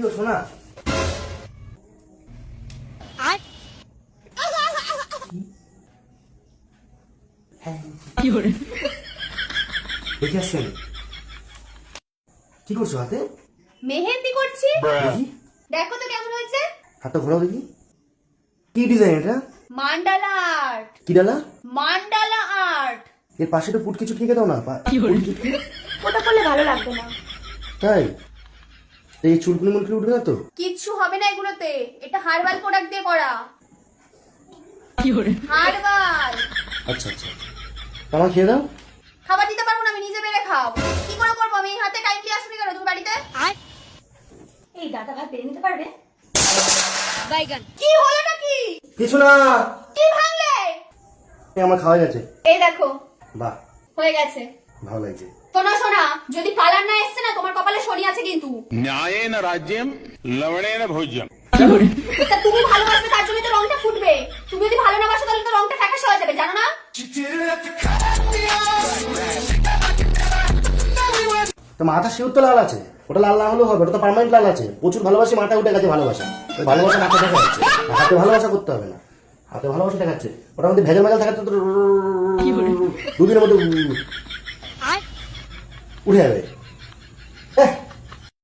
গো শোনা? দেখে আসছেন? কি করছো হাতে? মেহেন্দি করছি। দেখি দেখো তো কেমন হয়েছে। হাতটা ঘোরাও দেখি। কি ডিজাইন এটা? মান্ডালা আর্ট। কি ডালা? মান্ডালা আর্ট। এর পাশে তো পুটকি চুটকি দাও না। ওটা করলে ভালো লাগবে না। তাই? এই চুলকুনি মুলকুনি উঠবে না তো? কিচ্ছু হবে না এগুলোতে। এটা হার্বাল প্রোডাক্ট দিয়ে করা। হার্বাল। আচ্ছা আচ্ছা আমার খেয়ে দাও। খাবার দিতে পারবো না, আমি নিজে বেড়ে খাও। কি করে করবো আমি? হাতে কাইন্ডলি আসুনি কেন তুমি বাড়িতে? এই দাদা ভাত বেড়ে নিতে পারবে? বাইগান। কি হলোটা কি? কিছু না। কি ভাঙলে? আমার খাওয়া গেছে। এই দেখো। বাহ হয়ে গেছে। ভালো লাগছে। শোনা শোনা, যদি কালার না এসছে না তোমার কপালে শনি আছে কিন্তু। न्यायेन राज्यम लवणेन भोज्यम। তা তুমি ভালোবাসবে তার জন্য তো রংটা ফুটবে। তুমি যদি ভালো না বাসো তাহলে তো রংটা ফ্যাকাশে হয়ে যাবে, জানো না? তো মাথা শিউর তো লাল আছে, ওটা লাল না হলেও হবে, ওটা তো পার্মানেন্ট লাল আছে। প্রচুর ভালোবাসি, মাথা উঠে গেছে ভালোবাসা। ওই ভালোবাসা মাথা দেখা যাচ্ছে, হাতে ভালোবাসা করতে হবে না, হাতে ভালোবাসা দেখাচ্ছে। ওটার মধ্যে ভেজাল মেজাল থাকাচ্ছে তো দুদিনের মধ্যে উঠে যাবে।